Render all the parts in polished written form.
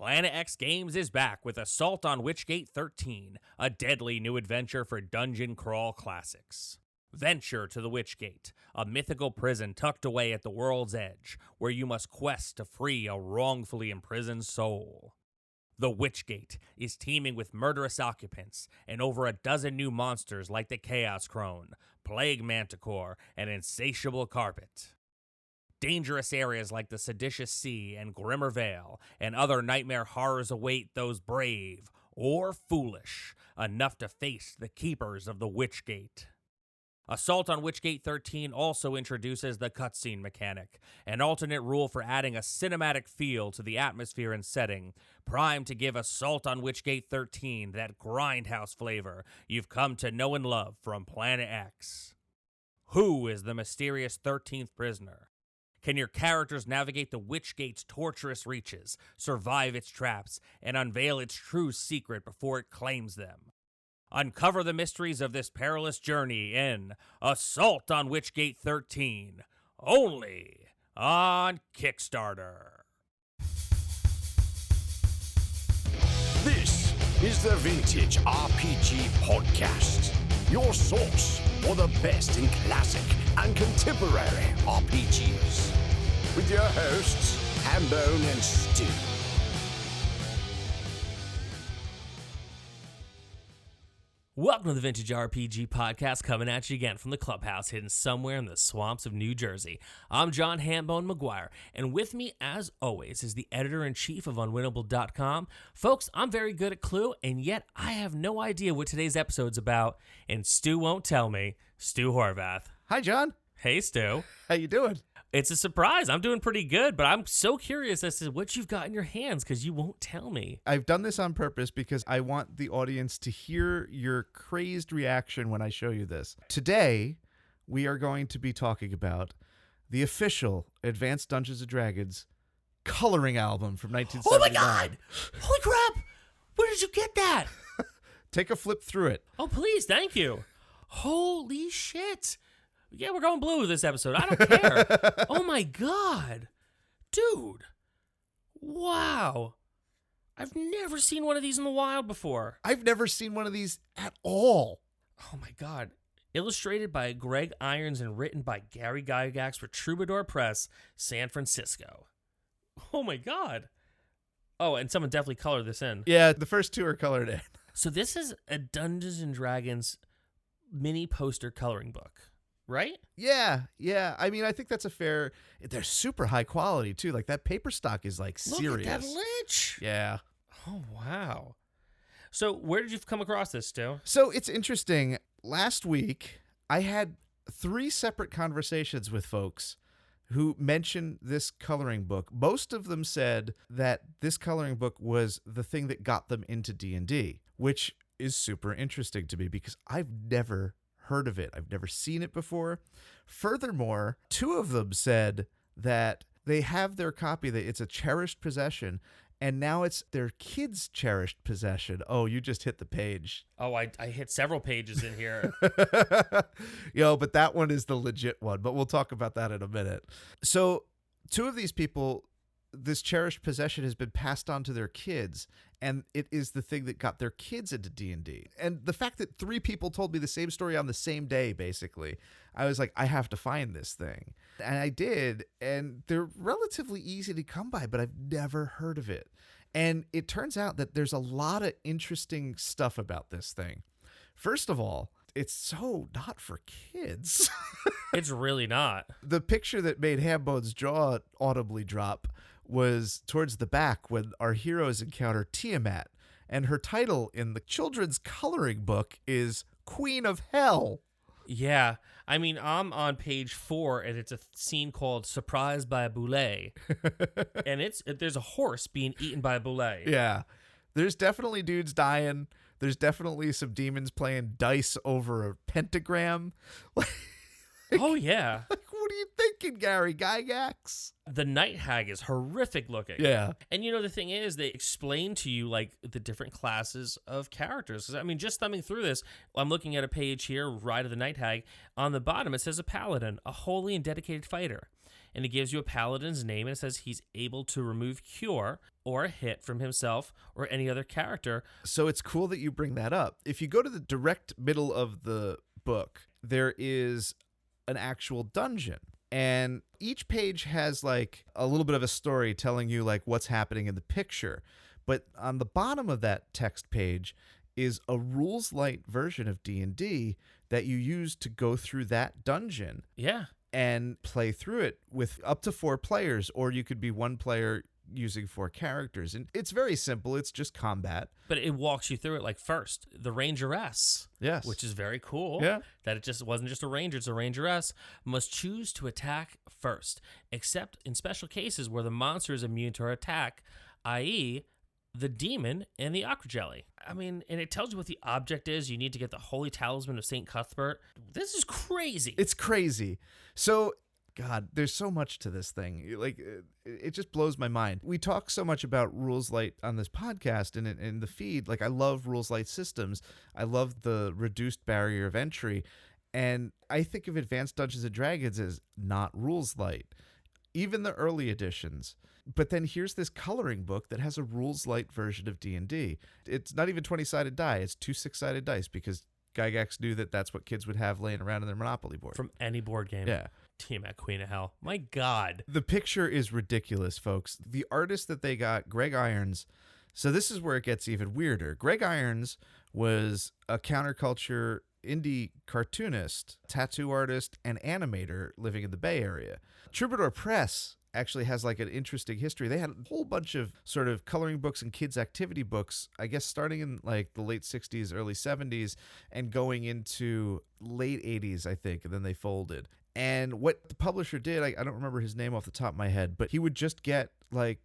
Planet X Games is back with Assault on Witchgate 13, a deadly new adventure for dungeon crawl classics. Venture to the Witchgate, a mythical prison tucked away at the world's edge, where you must quest to free a wrongfully imprisoned soul. The Witchgate is teeming with murderous occupants and over a dozen new monsters like the Chaos Crone, Plague Manticore, and Insatiable Carpet. Dangerous areas like the Seditious Sea and Grimmer Vale and other nightmare horrors await those brave or foolish enough to face the keepers of the Witchgate. Assault on Witchgate 13 also introduces the cutscene mechanic, an alternate rule for adding a cinematic feel to the atmosphere and setting, primed to give Assault on Witchgate 13 that grindhouse flavor you've come to know and love from Planet X. Who is the mysterious 13th prisoner? Can your characters navigate the Witchgate's torturous reaches, survive its traps, and unveil its true secret before it claims them? Uncover the mysteries of this perilous journey in Assault on Witchgate 13, only on Kickstarter. This is the Vintage RPG Podcast, your source for the best in classic and contemporary RPGs. With your hosts, Hambone and Stu. Welcome to the Vintage RPG Podcast, coming at you again from the clubhouse hidden somewhere in the swamps of New Jersey. I'm John Hambone McGuire, and with me, as always, is the editor-in-chief of Unwinnable.com. Folks, I'm very good at Clue, and yet I have no idea what today's episode's about, and Stu won't tell me. Stu Horvath. Hi, John. Hey, Stu. How you doing? It's a surprise. I'm doing pretty good, but I'm so curious as to what you've got in your hands because you won't tell me. I've done this on purpose because I want the audience to hear your crazed reaction when I show you this. Today, we are going to be talking about the official Advanced Dungeons & Dragons coloring album from 1979. Oh my God! Holy crap! Where did you get that? Take a flip through it. Oh, please, thank you. Holy shit. Yeah, we're going blue with this episode. I don't care. Oh my God. Dude. Wow. I've never seen one of these in the wild before. I've never seen one of these at all. Oh my God. Illustrated by Greg Irons and written by Gary Gygax for Troubadour Press, San Francisco. Oh my God. Oh, and someone definitely colored this in. Yeah, the first two are colored in. So this is a Dungeons & Dragons mini poster coloring book. Right? Yeah. I mean, I think that's a fair... They're super high quality, too. Like, that paper stock is, like, serious. Look at that lich. Yeah. Oh, wow. So, where did you come across this, Stu? So, it's interesting. Last week, I had 3 separate conversations with folks who mentioned this coloring book. Most of them said that this coloring book was the thing that got them into D&D, which is super interesting to me because I've never heard of it. I've never seen it before. Furthermore, 2 of them said that they have their copy, that it's a cherished possession, and now it's their kids' cherished possession. Oh, you just hit the page. Oh, I hit several pages in here. But that one is the legit one, but we'll talk about that in a minute. So 2 of these people, this cherished possession has been passed on to their kids, and it is the thing that got their kids into D&D. And the fact that 3 people told me the same story on the same day, basically, I was like, I have to find this thing. And I did, and they're relatively easy to come by, but I've never heard of it. And it turns out that there's a lot of interesting stuff about this thing. First of all, it's so not for kids. It's really not. The picture that made Hambone's jaw audibly drop was towards the back when our heroes encounter Tiamat, and her title in the children's coloring book is Queen of Hell. Yeah. I mean, I'm on page 4, and it's a scene called Surprised by a Boulet. And there's a horse being eaten by a boulet. Yeah. There's definitely dudes dying. There's definitely some demons playing dice over a pentagram. Oh, yeah. What are you thinking, Gary Gygax? The night hag is horrific looking. Yeah. And the thing is, they explain to you like the different classes of characters. 'Cause, I mean, just thumbing through this, I'm looking at a page here, Ride of the Night Hag. On the bottom, it says a paladin, a holy and dedicated fighter. and it gives you a paladin's name, and it says he's able to remove cure or a hit from himself or any other character. So it's cool that you bring that up. If you go to the direct middle of the book, there is an actual dungeon. And each page has like a little bit of a story telling you like what's happening in the picture. But on the bottom of that text page is a rules light version of D&D that you use to go through that dungeon. Yeah. And play through it with up to 4 players, or you could be one player using 4 characters. And it's very simple. It's just combat. But it walks you through it like first, the Rangeress. Yes. Which is very cool. Yeah. That it just wasn't just a ranger, it's a Rangeress. Must choose to attack first, except in special cases where the monster is immune to her attack, i.e., the demon and the aqua jelly. I mean, and it tells you what the object is. You need to get the Holy Talisman of St. Cuthbert. This is crazy. It's crazy. So, God, there's so much to this thing. Like, it just blows my mind. We talk so much about Rules Light on this podcast and in the feed. Like, I love Rules Light systems. I love the reduced barrier of entry. And I think of Advanced Dungeons & Dragons as not Rules Light. Even the early editions. But then here's this coloring book that has a rules light version of D&D. It's not even 20-sided die. It's 2 6-sided dice because Gygax knew that that's what kids would have laying around in their Monopoly board. From any board game. Yeah. Tiamat, Queen of Hell. My God. The picture is ridiculous, folks. The artist that they got, Greg Irons. So this is where it gets even weirder. Greg Irons was a counterculture indie cartoonist, tattoo artist, and animator living in the Bay Area. Troubadour Press actually has like an interesting history. They had a whole bunch of sort of coloring books and kids activity books, I guess starting in like the late 60s, early 70s, and going into late 80s, I think, and then they folded. And what the publisher did, I don't remember his name off the top of my head, but he would just get like,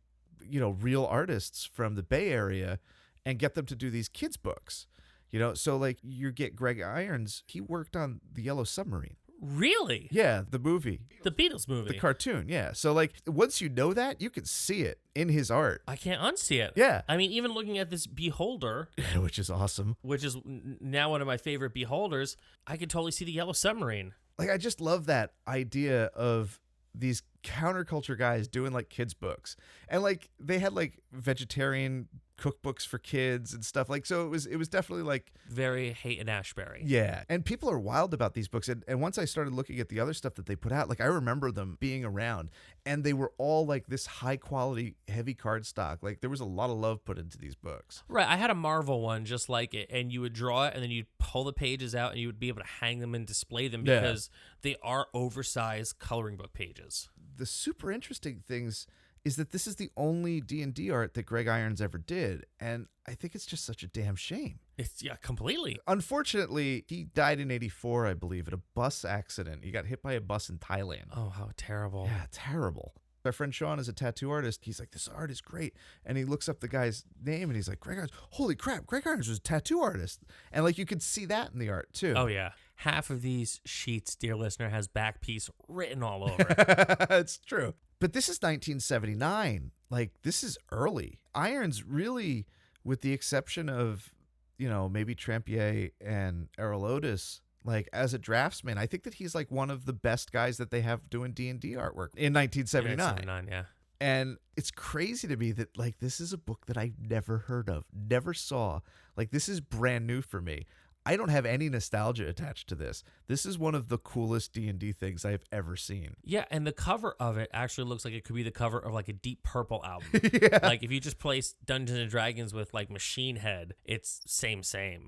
you know, real artists from the Bay Area and get them to do these kids books. You know, so like you get Greg Irons, he worked on The Yellow Submarine. Really? Yeah, the movie. The Beatles movie. The cartoon, yeah. So like once you know that, you can see it in his art. I can't unsee it. Yeah. I mean, even looking at this Beholder, which is awesome. which is now one of my favorite Beholders, I could totally see the Yellow Submarine. Like I just love that idea of these counterculture guys doing like kids books. And like they had like vegetarian cookbooks for kids and stuff, like, so it was definitely like very Hayden Ashbury. Yeah. And people are wild about these books, and once I started looking at the other stuff that they put out, like I remember them being around and they were all like this high quality heavy cardstock. Like there was a lot of love put into these books. Right. I had a Marvel one just like it, and you would draw it and then you'd pull the pages out and you would be able to hang them and display them because they are oversized coloring book pages. The super interesting things is that this is the only D&D art that Greg Irons ever did, and I think it's just such a damn shame. It's completely. Unfortunately, he died in 1984, I believe, at a bus accident. He got hit by a bus in Thailand. Oh, how terrible. Yeah, terrible. My friend Sean is a tattoo artist. He's like, this art is great. And he looks up the guy's name and he's like, Greg Irons. Holy crap, Greg Irons was a tattoo artist. And like you could see that in the art too. Oh, yeah. Half of these sheets, dear listener, has back piece written all over it. It's true. But this is 1979. Like, this is early. Irons really, with the exception of, you know, maybe Trampier and Errol Otis, like, as a draftsman, I think that he's, like, one of the best guys that they have doing D&D artwork in 1979. 1979, yeah. And it's crazy to me that, like, this is a book that I've never heard of, never saw. Like, this is brand new for me. I don't have any nostalgia attached to this. This is one of the coolest D&D things I've ever seen. Yeah, and the cover of it actually looks like it could be the cover of like a Deep Purple album. Yeah. Like if you just place Dungeons and Dragons with like Machine Head, it's same.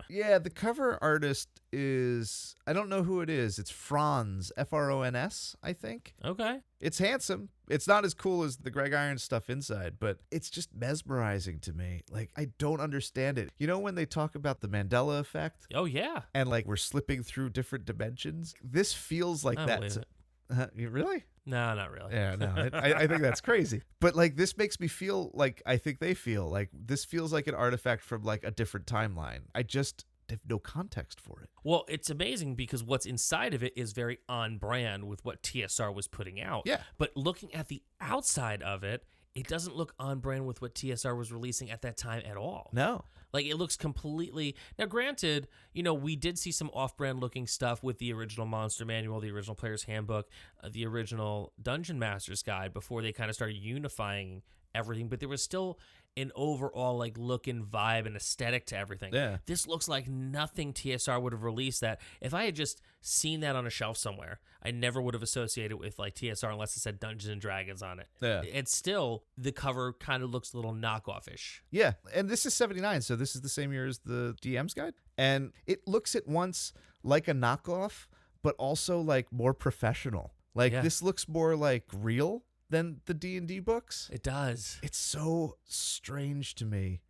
Yeah, the cover artist is, I don't know who it is. It's Franz, Frons, I think. Okay. It's handsome. It's not as cool as the Greg Irons stuff inside, but it's just mesmerizing to me. Like, I don't understand it. You know when they talk about the Mandela effect? Oh, yeah. And like we're slipping through different dimensions? This feels like I that. believe it. You really? No, not really. Yeah, no, I think that's crazy. But like this makes me feel like I think they feel like this feels like an artifact from like a different timeline. I just have no context for it. Well, it's amazing because what's inside of it is very on brand with what TSR was putting out. Yeah. But looking at the outside of it, it doesn't look on brand with what TSR was releasing at that time at all. No. Like, it looks completely... Now, granted, you know, we did see some off-brand looking stuff with the original Monster Manual, the original Player's Handbook, the original Dungeon Master's Guide before they kind of started unifying everything, but there was still an overall, like, look and vibe and aesthetic to everything. Yeah. This looks like nothing TSR would have released that. If I had just seen that on a shelf somewhere, I never would have associated it with, like, TSR unless it said Dungeons & Dragons on it. Yeah. It's still, the cover kind of looks a little knockoff-ish. Yeah, and this is 79, so this is the same year as the DM's Guide. And it looks at once like a knockoff, but also, like, more professional. Like, this looks more, like, real than the D&D books. It does. It's so strange to me.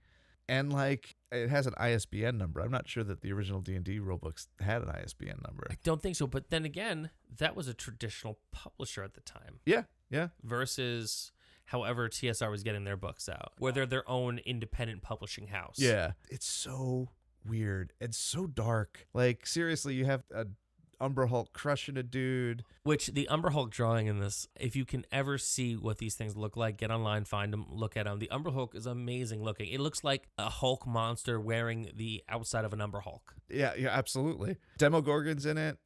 And, like, it has an ISBN number. I'm not sure that the original D&D rulebooks had an ISBN number. I don't think so. But then again, that was a traditional publisher at the time. Yeah. Versus however TSR was getting their books out, where they're their own independent publishing house. Yeah. It's so weird and so dark. Like, seriously, you have a Umber Hulk crushing a dude. Which the Umber Hulk drawing in this, if you can ever see what these things look like, get online, find them, look at them. The Umber Hulk is amazing looking. It looks like a Hulk monster wearing the outside of an Umber Hulk. Yeah, absolutely. Demogorgon's in it.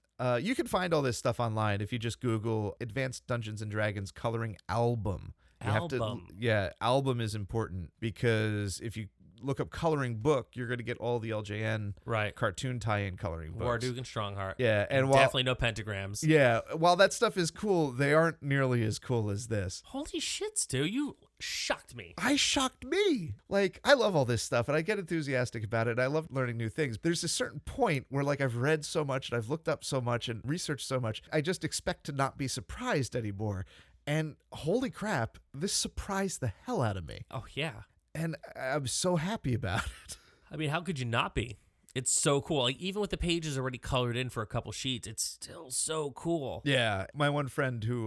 You can find all this stuff online if you just Google Advanced Dungeons & Dragons Coloring Album. Album is important because if you look up coloring book, you're going to get all the LJN cartoon tie-in coloring books. Warduke and Strongheart. Yeah, and definitely no pentagrams. Yeah, while that stuff is cool, they aren't nearly as cool as this. Holy shit, Stu, you shocked me. I shocked me. Like, I love all this stuff, and I get enthusiastic about it. I love learning new things. There's a certain point where, like, I've read so much, and I've looked up so much, and researched so much, I just expect to not be surprised anymore. And holy crap, this surprised the hell out of me. Oh, yeah. And I'm so happy about it. I mean, how could you not be? It's so cool. Like, even with the pages already colored in for a couple sheets, it's still so cool. Yeah. My one friend who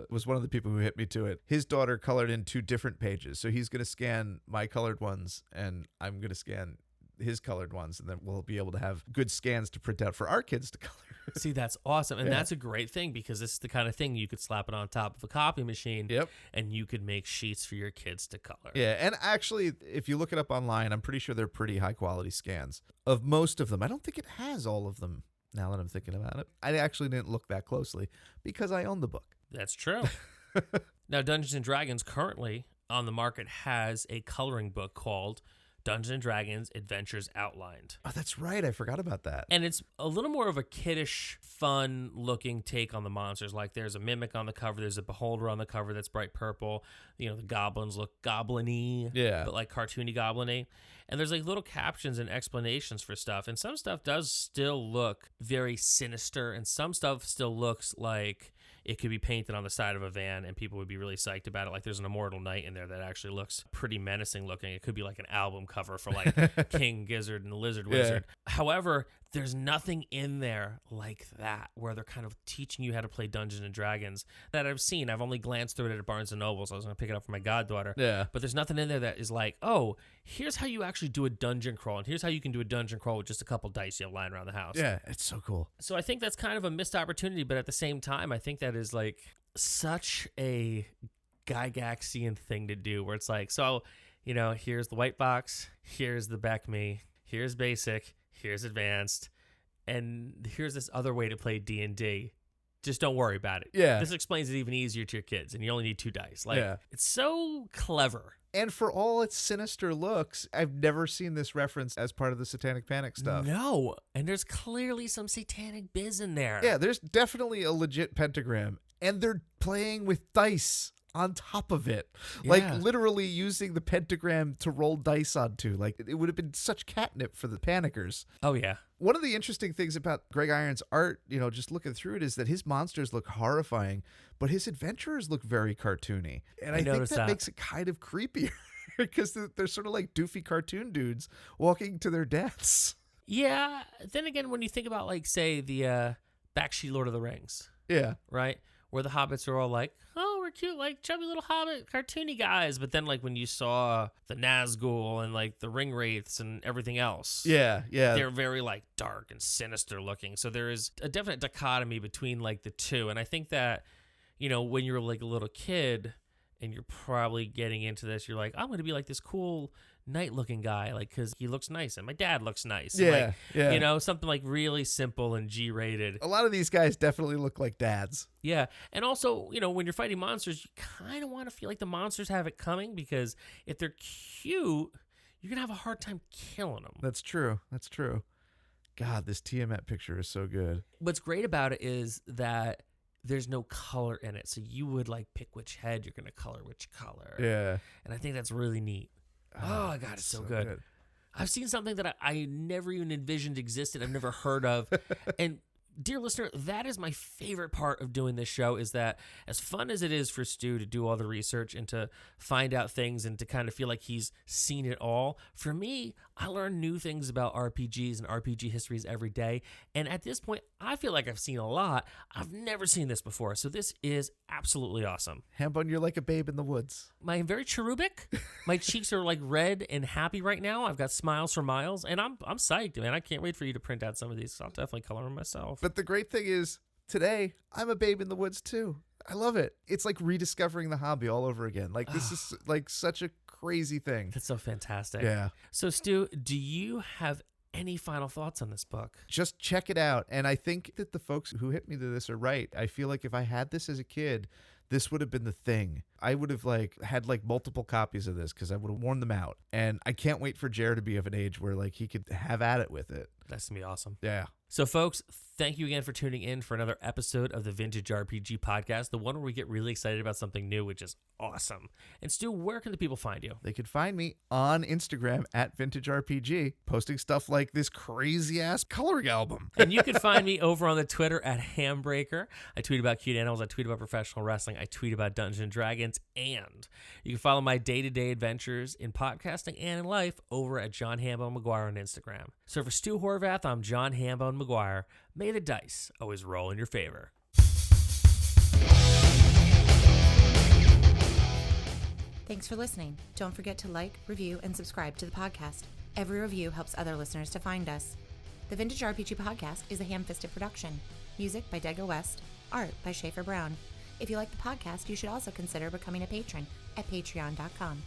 was one of the people who hit me to it, his daughter colored in 2 different pages. So he's going to scan my colored ones, and I'm going to scan his colored ones, and then we'll be able to have good scans to print out for our kids to color. See, that's awesome. And that's a great thing because this is the kind of thing you could slap it on top of a copy machine and you could make sheets for your kids to color. Yeah, and actually, if you look it up online, I'm pretty sure they're pretty high-quality scans of most of them. I don't think it has all of them, now that I'm thinking about it. I actually didn't look that closely because I own the book. That's true. Now, Dungeons & Dragons currently on the market has a coloring book called Dungeons & Dragons Adventures Outlined. Oh, that's right. I forgot about that. And it's a little more of a kiddish, fun-looking take on the monsters. Like, there's a mimic on the cover. There's a beholder on the cover that's bright purple. You know, the goblins look goblin-y, but like cartoony goblin-y. And there's like little captions and explanations for stuff. And some stuff does still look very sinister. And some stuff still looks like it could be painted on the side of a van and people would be really psyched about it. Like, there's an Immortal Knight in there that actually looks pretty menacing looking. It could be like an album cover for like King Gizzard and Lizard Wizard. However, there's nothing in there like that where they're kind of teaching you how to play Dungeons & Dragons that I've seen. I've only glanced through it at Barnes & Noble, so I was going to pick it up for my goddaughter. Yeah. But there's nothing in there that is like, oh, here's how you actually do a dungeon crawl, and here's how you can do a dungeon crawl with just a couple dice you have lying around the house. Yeah, it's so cool. So I think that's kind of a missed opportunity, but at the same time, I think that is like such a Gygaxian thing to do where it's like, so, you know, here's the white box, here's the back me, here's basic, here's advanced, and here's this other way to play D&D. Just don't worry about it. Yeah. This explains it even easier to your kids, and you only need 2 dice. Like, it's so clever. And for all its sinister looks, I've never seen this reference as part of the Satanic Panic stuff. No. And there's clearly some satanic biz in there. Yeah, there's definitely a legit pentagram. And they're playing with dice on top of it. Yeah. Like, literally using the pentagram to roll dice onto. Like, it would have been such catnip for the panickers. Oh, yeah. One of the interesting things about Greg Iron's art, you know, just looking through it, is that his monsters look horrifying, but his adventurers look very cartoony. And I think that makes it kind of creepier because they're sort of like doofy cartoon dudes walking to their deaths. Yeah. Then again, when you think about, like, say, the Bakshi Lord of the Rings. Yeah. Right? Where the hobbits are all like, oh, we're cute, like chubby little hobbit cartoony guys. But then, like, when you saw the Nazgul and like the ring wraiths and everything else, they're very like dark and sinister looking. So there is a definite dichotomy between like the two. And I think that, you know, when you're like a little kid and you're probably getting into this, you're like, I'm going to be like this cool knight-looking guy, like, because he looks nice, and my dad looks nice. Yeah, like, yeah. You know, something like really simple and G-rated. A lot of these guys definitely look like dads. Yeah, and also, you know, when you're fighting monsters, you kind of want to feel like the monsters have it coming, because if they're cute, you're going to have a hard time killing them. That's true. That's true. God, this Tiamat picture is so good. What's great about it is that there's no color in it, so you would like pick which head you're going to color which color. Yeah. And I think that's really neat. Oh, my God, it's so good. I've seen something that I never even envisioned existed. I've never heard of. And dear listener, that is my favorite part of doing this show, is that as fun as it is for Stu to do all the research and to find out things and to kind of feel like he's seen it all, for me, I learn new things about RPGs and RPG histories every day. And at this point, I feel like I've seen a lot. I've never seen this before. So this is absolutely awesome. Hambone, you're like a babe in the woods. I'm very cherubic. My cheeks are like red and happy right now. I've got smiles for miles, and I'm psyched, man. I can't wait for you to print out some of these. I'll definitely color them myself. But the great thing is, today, I'm a babe in the woods too. I love it. It's like rediscovering the hobby all over again. Like, this is like such a crazy thing. That's so fantastic. Yeah. So, Stu, do you have any final thoughts on this book? Just check it out. And I think that the folks who hit me to this are right. I feel like if I had this as a kid, this would have been the thing. I would have had multiple copies of this because I would have worn them out. And I can't wait for Jared to be of an age where he could have at it with it. That's going to be awesome. Yeah. So, folks, thank you again for tuning in for another episode of the Vintage RPG Podcast, the one where we get really excited about something new, which is awesome. And, Stu, where can the people find you? They can find me on Instagram at Vintage RPG, posting stuff like this crazy-ass coloring album. And you can find me over on the Twitter at Hambreaker. I tweet about cute animals. I tweet about professional wrestling. I tweet about Dungeons and Dragons. And you can follow my day-to-day adventures in podcasting and in life over at John Hambone McGuire on Instagram. So for Stu Horvath, I'm John Hambone McGuire. May the dice always roll in your favor. Thanks for listening. Don't forget to like, review, and subscribe to the podcast. Every review helps other listeners to find us. The Vintage RPG Podcast is a ham-fisted production. Music by Dega West. Art by Schaefer Brown. If you like the podcast, you should also consider becoming a patron at patreon.com.